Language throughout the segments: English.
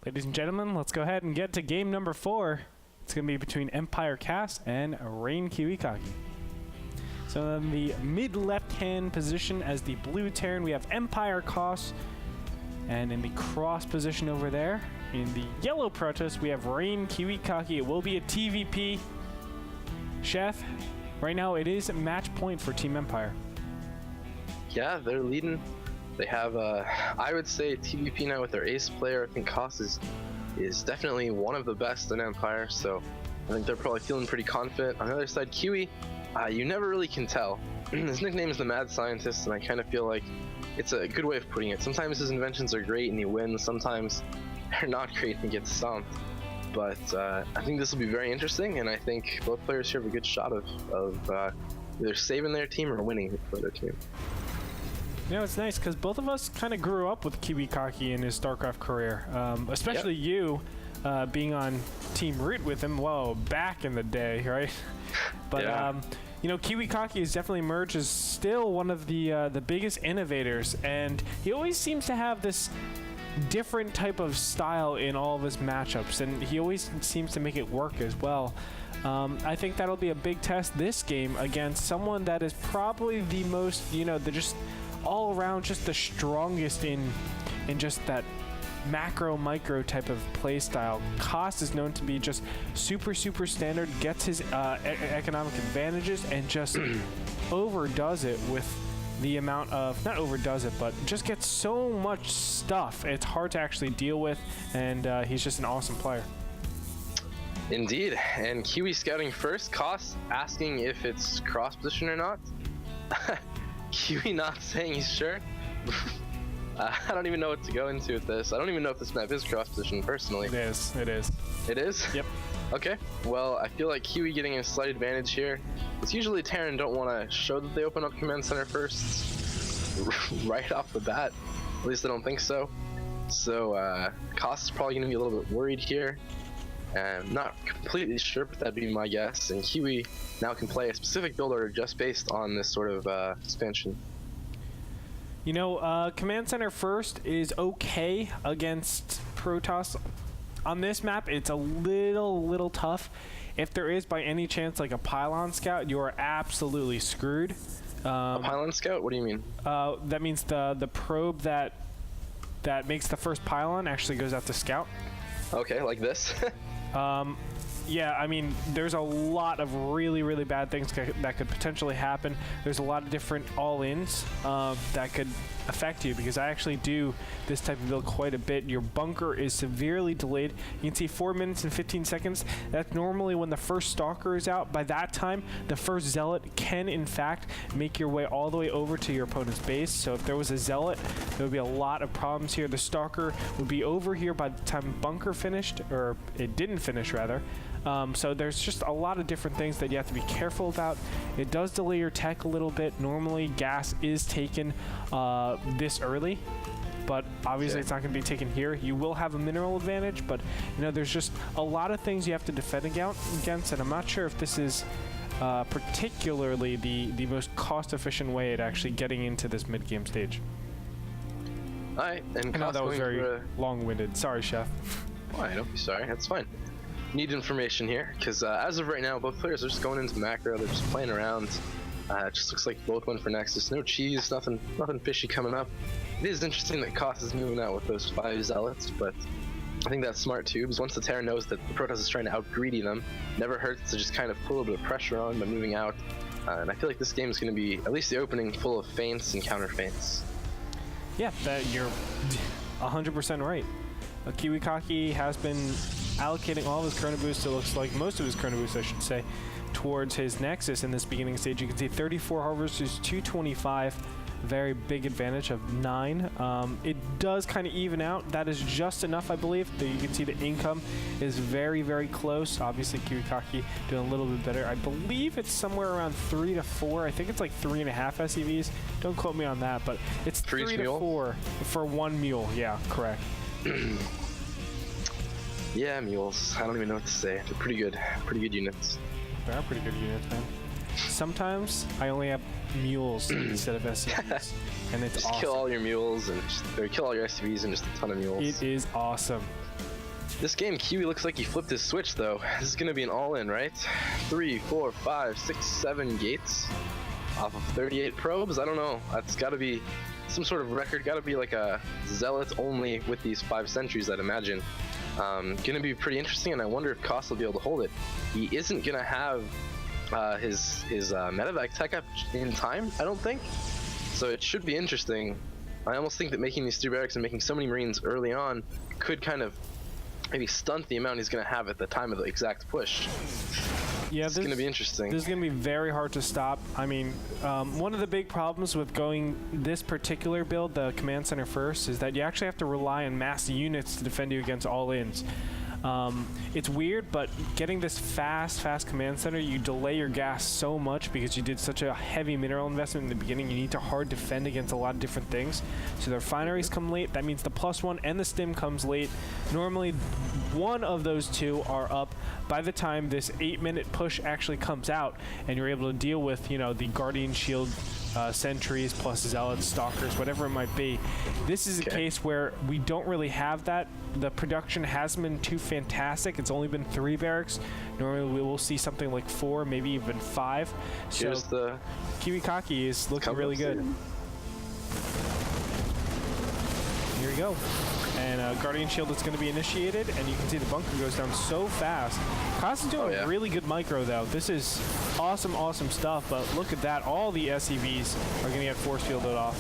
Ladies and gentlemen, let's go ahead and get to game number 4. It's going to be between Empire Cast and Rain Kiwikaki. So in the mid left-hand position as the blue Terran, we have Empire Cast. And in the cross position over there, in the yellow Protest, we have Rain Kiwikaki. It will be a TVP. Sheth, right now it is match point for Team Empire. Yeah, they're leading. They have, I would say, TVP now with their ace player. I think Koss is definitely one of the best in Empire, so I think they're probably feeling pretty confident. On the other side, Kiwi, you never really can tell. His nickname is the Mad Scientist, and I kind of feel like it's a good way of putting it. Sometimes his inventions are great and he wins, sometimes they're not great and he gets stomped. But I think this will be very interesting, and I think both players here have a good shot of either saving their team or winning for their team. You know, it's nice because both of us kind of grew up with Kiwikaki in his StarCraft career, especially you being on Team Root with him, well, back in the day, right? But, yeah. you know, Kiwikaki has definitely emerged as still one of the biggest innovators, and he always seems to have this different type of style in all of his matchups, and he always seems to make it work as well. I think that'll be a big test this game against someone that is probably the most, you know, just all around just the strongest in just that macro micro type of play style. Koss is known to be just super standard, gets his economic advantages and just overdoes it with the amount of, not overdoes it, but just gets so much stuff it's hard to actually deal with, and he's just an awesome player. Indeed, and Kiwi scouting first, Koss asking if it's cross position or not. Kiwi not saying he's sure. I don't even know what to go into with this. I don't even know if this map is cross position personally. It is. It is. It is? Yep. Okay. Well, I feel like Kiwi getting a slight advantage here. It's usually Terran don't want to show that they open up command center first right off the bat. At least I don't think so. So Koss is probably going to be a little bit worried here. Not completely sure, but that'd be my guess. And Kiwi now can play a specific build order just based on this sort of expansion. You know, command center first is okay against Protoss. On this map, it's a little tough. If there is by any chance like a pylon scout, you are absolutely screwed. A pylon scout? What do you mean? That means the probe that makes the first pylon actually goes out to scout. Okay, like this. Yeah, I mean, there's a lot of really bad things that could potentially happen. There's a lot of different all-ins that could affect you, because I actually do this type of build quite a bit. Your bunker is severely delayed. You can see 4 minutes and 15 seconds. That's normally when the first Stalker is out. By that time, the first Zealot can, in fact, make your way all the way over to your opponent's base. So if there was a Zealot, there would be a lot of problems here. The Stalker would be over here by the time bunker finished, or it didn't finish, rather. So there's just a lot of different things that you have to be careful about. It does delay your tech a little bit. Normally, gas is taken this early, but obviously it's not going to be taken here. You will have a mineral advantage, but you know, there's just a lot of things you have to defend against, and I'm not sure if this is particularly the most cost-efficient way at actually getting into this mid-game stage. All right, and I know that was very long-winded. Sorry, Chef. Why? Don't be sorry. That's fine. Need information here, because as of right now, both players are just going into macro. They're just playing around. It just looks like both went for Nexus. No cheese, nothing fishy coming up. It is interesting that Koss is moving out with those 5 Zealots, but I think that's smart too, because once the Terran knows that the Protoss is trying to out-greedy them, never hurts to just kind of put a little bit of pressure on by moving out. And I feel like this game is going to be, at least the opening, full of feints and counter feints. Yeah, you're 100% right. Kiwikaki has been allocating all of his chrono boosts, it looks like most of his chrono boosts, I should say, towards his Nexus in this beginning stage. You can see 34 versus 225, very big advantage of 9. It does kind of even out. That is just enough, I believe. You can see the income is very close. Obviously, Kiwikaki doing a little bit better. I believe it's somewhere around 3 to 4. I think it's like 3.5 SEVs. Don't quote me on that, but it's 3 to 4 for 1 mule. Yeah, correct. Yeah, mules. I don't even know what to say. They're pretty good units. They are pretty good units, man. Sometimes I only have mules instead of SCVs, and it's just awesome. Kill all your mules or kill all your SCVs and just a ton of mules. It is awesome. This game, Kiwi looks like he flipped his switch though. This is gonna be an all-in, right? 3, 4, 5, 6, 7 gates off of 38 probes. I don't know. That's gotta be some sort of record. Gotta be like a zealot only with these 5 sentries, I'd imagine. Gonna be pretty interesting, and I wonder if Koss will be able to hold it. He isn't gonna have his medevac tech up in time, I don't think. So it should be interesting. I almost think that making these 3 barracks and making so many Marines early on could kind of maybe stunt the amount he's going to have at the time of the exact push. Yeah, it's going to be interesting. This is going to be very hard to stop. I mean, one of the big problems with going this particular build, the command center first, is that you actually have to rely on mass units to defend you against all-ins. It's weird, but getting this fast command center, you delay your gas so much because you did such a heavy mineral investment in the beginning. You need to hard defend against a lot of different things. So the refineries come late. That means the +1 and the stim comes late. Normally, one of those 2 are up by the time this 8-minute push actually comes out, and you're able to deal with, you know, the Guardian Shield sentries plus zealots, stalkers, whatever it might be. This is a case where we don't really have that. The production hasn't been too fantastic. It's only been 3 barracks. Normally we will see something like 4, maybe even 5. So the Kiwikaki is looking really good. Here we go. And Guardian Shield is going to be initiated, and you can see the bunker goes down so fast. Koss is doing a really good micro, though. This is awesome stuff, but look at that. All the SCVs are going to get force fielded off.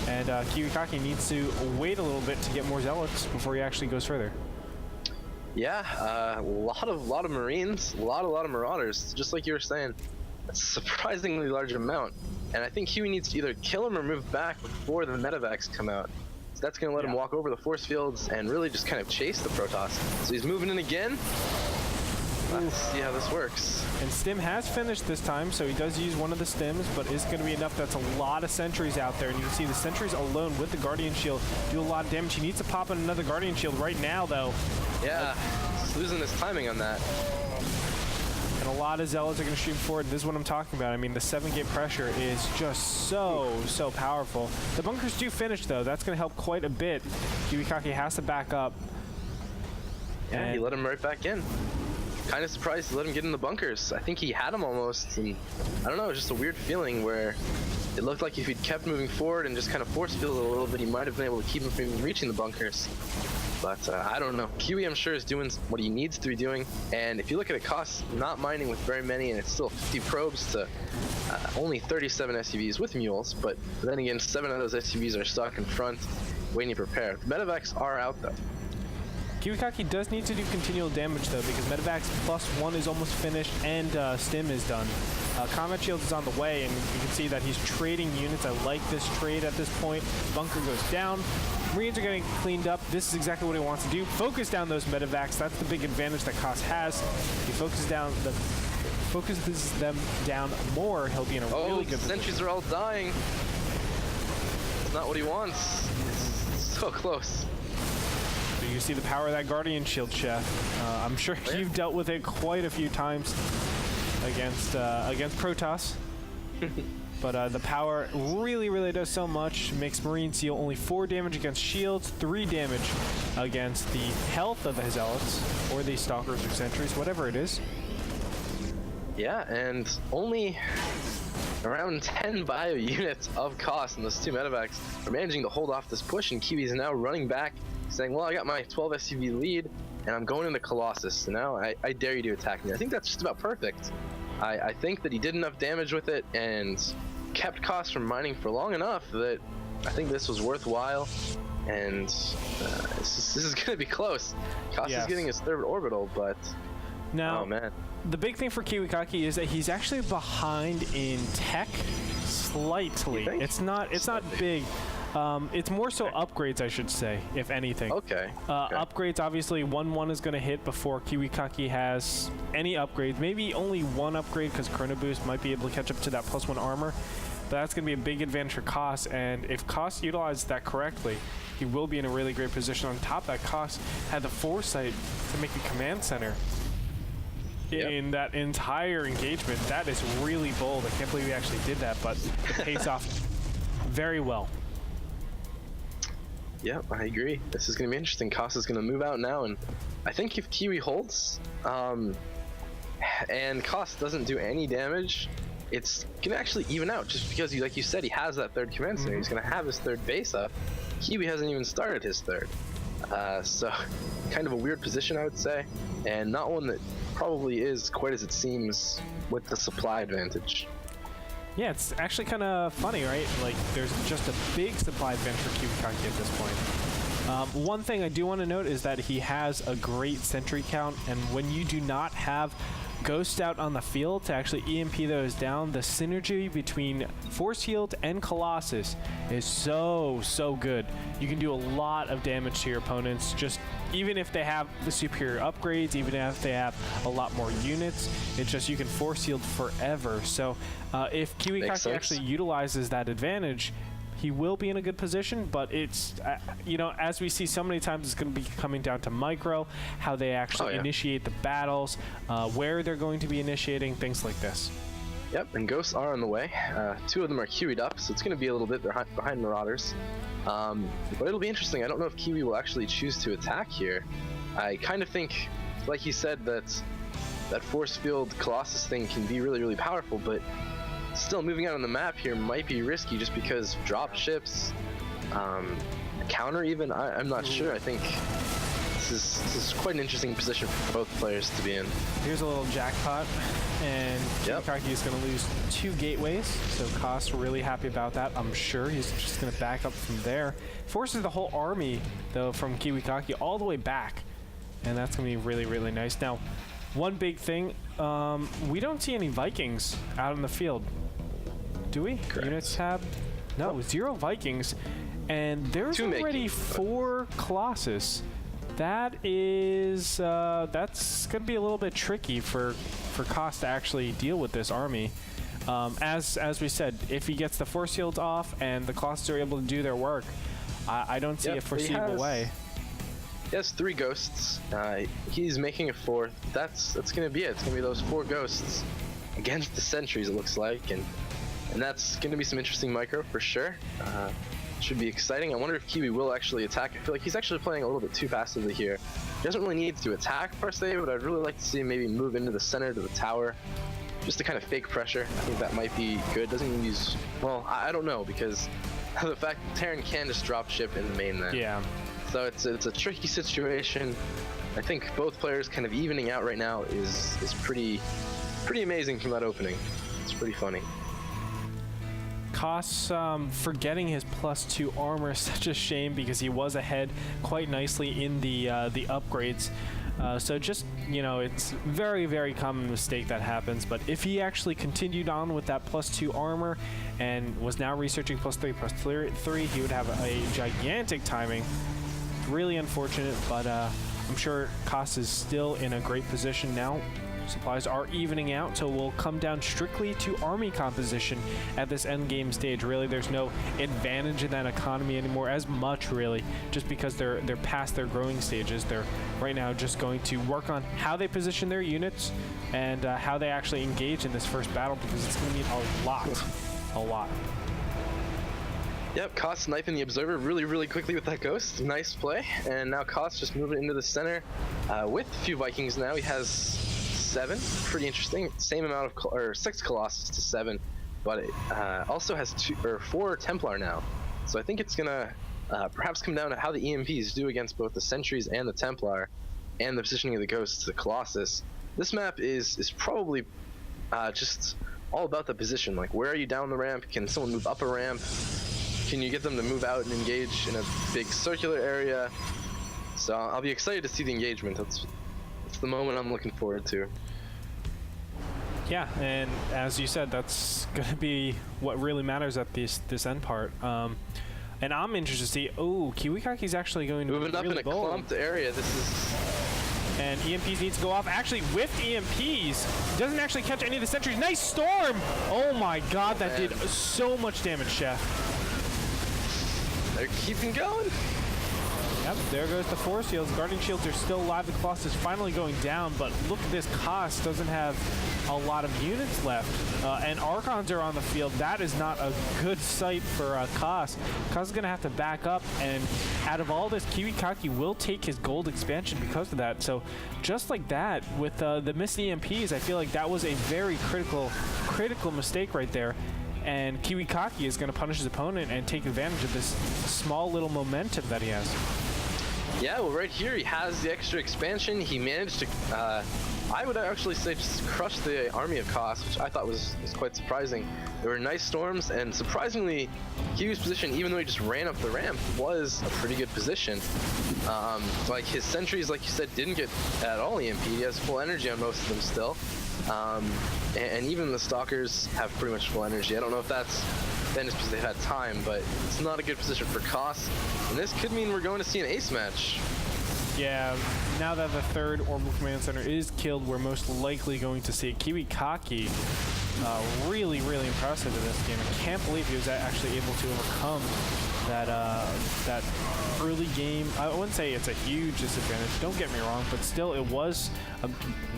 And Kiwikaki needs to wait a little bit to get more zealots before he actually goes further. Yeah, a lot of Marines, a lot of Marauders, just like you were saying. That's a surprisingly large amount. And I think Kiwi needs to either kill him or move back before the medevacs come out. So that's going to let him walk over the force fields and really just kind of chase the Protoss. So he's moving in again. Let's see how this works. And Stim has finished this time, so he does use one of the Stims, but it's going to be enough. That's a lot of sentries out there, and you can see the sentries alone with the Guardian Shield do a lot of damage. He needs to pop in another Guardian Shield right now, though. Yeah, he's losing his timing on that. And a lot of Zealots are going to shoot forward. This is what I'm talking about. I mean, the 7-gate pressure is just so powerful. The bunkers do finish, though. That's going to help quite a bit. Kiwikaki has to back up. Yeah, and he let him right back in. Kind of surprised to let him get in the bunkers. I think he had him almost, and I don't know, it was just a weird feeling where it looked like if he'd kept moving forward and just kind of force fielded a little bit, he might have been able to keep him from reaching the bunkers. But I don't know. Kiwi, I'm sure, is doing what he needs to be doing. And if you look at it, Koss not mining with very many, and it's still 50 probes to only 37 SCVs with mules. But then again, 7 of those SCVs are stuck in front, waiting to prepare. The medevacs are out, though. Kiwikaki does need to do continual damage, though, because medevacs +1 is almost finished and Stim is done. Combat Shield is on the way, and you can see that he's trading units. I like this trade at this point. Bunker goes down. Marines are getting cleaned up. This is exactly what he wants to do. Focus down those medevacs. That's the big advantage that Koss has. He focuses them down more. He'll be in a really good position. Sentries are all dying. It's not what he wants. It's so close. You see the power of that Guardian Shield, Sheth. I'm sure you've dealt with it quite a few times against Protoss. But the power really does so much. Makes Marines deal only 4 damage against shields, 3 damage against the health of the Zealots, or the Stalkers or Sentries, whatever it is. Yeah, and only around 10 bio units of Koss, and those 2 medevacs are managing to hold off this push, and Kiwi's now running back, saying, well, I got my 12 SCV lead, and I'm going into Colossus, so now I dare you to attack me. I think that's just about perfect. I think that he did enough damage with it and kept Koss from mining for long enough that I think this was worthwhile, and this is going to be close. Koss is getting his 3rd orbital, but now, oh man. The big thing for Kiwikaki is that he's actually behind in tech slightly. It's not big. It's more so upgrades, I should say, if anything. Okay. Upgrades, obviously, 1-1 is going to hit before Kiwikaki has any upgrades. Maybe only 1 upgrade, because Chrono Boost might be able to catch up to that +1 armor. But that's going to be a big advantage for Koss, and if Koss utilizes that correctly, he will be in a really great position. On top of that, Koss had the foresight to make a command center in that entire engagement. That is really bold. I can't believe he actually did that, but it pays off very well. Yeah, I agree. This is going to be interesting. Koss is going to move out now, and I think if Kiwi holds, and Cost doesn't do any damage, it's gonna actually even out, just because, like you said, he has that third command center. He's gonna have his third base up. Kiwi hasn't even started his third. So kind of a weird position, I would say, and not one that probably is quite as it seems with the supply advantage. Yeah, it's actually kind of funny, right? Like, there's just a big supply advantage for Kiwikaki at this point. One thing I do want to note is that he has a great sentry count, and when you do not have Ghost out on the field to actually EMP those down, the synergy between Force Field and Colossus is so good. You can do a lot of damage to your opponents, just even if they have the superior upgrades, even if they have a lot more units. It's just you can Force Field forever. So if Kiwikaki actually utilizes that advantage, he will be in a good position, but it's, you know, as we see so many times, it's going to be coming down to micro, how they actually initiate the battles, where they're going to be initiating, things like this. Yep, and Ghosts are on the way. 2 of them are Kiwi'd up, so it's going to be a little bit behind Marauders. But it'll be interesting. I don't know if Kiwi will actually choose to attack here. I kind of think, like he said, that Force Field Colossus thing can be really powerful, but still, moving out on the map here might be risky just because drop ships, counter even, I'm not sure. I think this is quite an interesting position for both players to be in. Here's a little jackpot, and Kiwikaki is going to lose 2 gateways, so Cost really happy about that. I'm sure he's just going to back up from there. Forces the whole army, though, from Kiwikaki all the way back, and that's going to be really nice. Now, one big thing, we don't see any Vikings out in the field. Do we? Correct. Units tab? No, 0 Vikings. And there's already 4 Colossus. That is, that's going to be a little bit tricky for Cost to actually deal with this army. As we said, if he gets the Force Fields off and the Colossus are able to do their work, I don't see a foreseeable way. He has 3 Ghosts. He's making a 4th. That's going to be it. It's going to be those 4 Ghosts against the Sentries, it looks like, and that's going to be some interesting micro for sure. Should be exciting. I wonder if Kiwi will actually attack. I feel like he's actually playing a little bit too passively here. He doesn't really need to attack per se, but I'd really like to see him maybe move into the center to the tower, just to kind of fake pressure. I think that might be good. Doesn't even use, well, I don't know, because the fact that Terran can just drop ship in the main then. Yeah. So it's a tricky situation. I think both players kind of evening out right now is pretty amazing from that opening. It's pretty funny. Costs forgetting his +2 armor is such a shame, because he was ahead quite nicely in the upgrades. So just, you know, it's very common mistake that happens. But if he actually continued on with that +2 armor and was now researching +3, he would have a gigantic timing. Really unfortunate, but I'm sure Cost is still in a great position now. Supplies are evening out, so we'll come down strictly to army composition at this end game stage. Really, there's no advantage in that economy anymore as much, really, just because they're past their growing stages. They're right now just going to work on how they position their units and how they actually engage in this first battle, because it's going to need a lot. Yep, Cost sniping the Observer really quickly with that Ghost. Nice play. And now Cost just moving into the center with a few Vikings now. He has 7. Pretty interesting. Same amount of 6 Colossus to 7, but it also has 4 Templar now. So I think it's gonna perhaps come down to how the EMPs do against both the Sentries and the Templar, and the positioning of the Ghosts to the Colossus. This map is probably just all about the position. Like, where are you down the ramp? Can someone move up a ramp? Can you get them to move out and engage in a big circular area? So I'll be excited to see the engagement. That's the moment I'm looking forward to. Yeah, and as you said, that's going to be what really matters at this end part. And I'm interested to see, Kiwikaki's actually going to moving up really in a clumped area. This is... And EMPs need to go off. Actually, with EMPs, doesn't actually catch any of the sentries. Nice storm! Oh my god, that did so much damage, Chef. They're keeping going. Yep, there goes the force shields. Guardian shields are still alive. The Colossus is finally going down, but look at this. Cost doesn't have a lot of units left, and Archons are on the field. That is not a good sight for Cost. Cost is going to have to back up, and out of all this, Kiwikaki will take his gold expansion because of that. So just like that, with the missed EMPs, I feel like that was a very critical mistake right there. And Kiwikaki is going to punish his opponent and take advantage of this small little momentum that he has. Yeah, well, right here he has the extra expansion. He managed to, I would actually say, just crush the army of Cost, which I thought was quite surprising. There were nice storms, and surprisingly, Kiwi's position, even though he just ran up the ramp, was a pretty good position. Like his sentries, like you said, didn't get at all EMP. He has full energy on most of them still. And even the Stalkers have pretty much full energy. I don't know if that's then just because they've had time, but it's not a good position for Cost. And this could mean we're going to see an ace match. Yeah, now that the third Orbital Command Center is killed, we're most likely going to see Kiwikaki. Really impressive in this game. I can't believe he was actually able to overcome that early game. I wouldn't say it's a huge disadvantage, don't get me wrong, but still it was a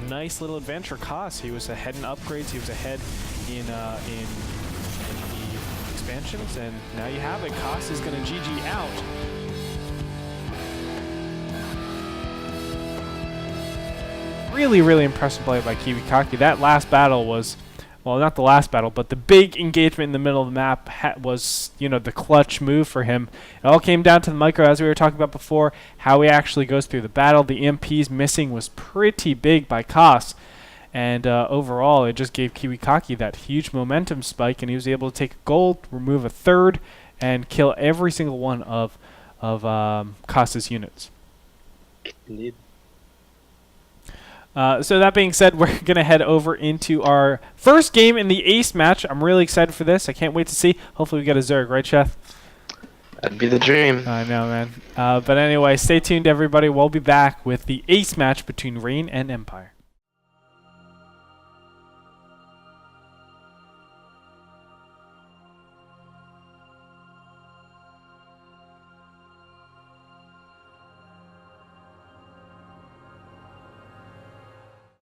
nice little advantage for Cost. He was ahead in upgrades, he was ahead in the expansions, and now you have it. Cost is going to GG out. Really impressive play by Kiwikaki. That last battle was, well, not the last battle, but the big engagement in the middle of the map was, you know, the clutch move for him. It all came down to the micro, as we were talking about before, how he actually goes through the battle. The EMPs missing was pretty big by Cost, and overall, it just gave Kiwikaki that huge momentum spike, and he was able to take a gold, remove a third, and kill every single one of Cost's units. Indeed. So that being said, we're going to head over into our first game in the Ace match. I'm really excited for this. I can't wait to see. Hopefully we get a Zerg, right, Sheth? That'd be the dream. I know, man. But anyway, stay tuned, everybody. We'll be back with the Ace match between Reign and Empire.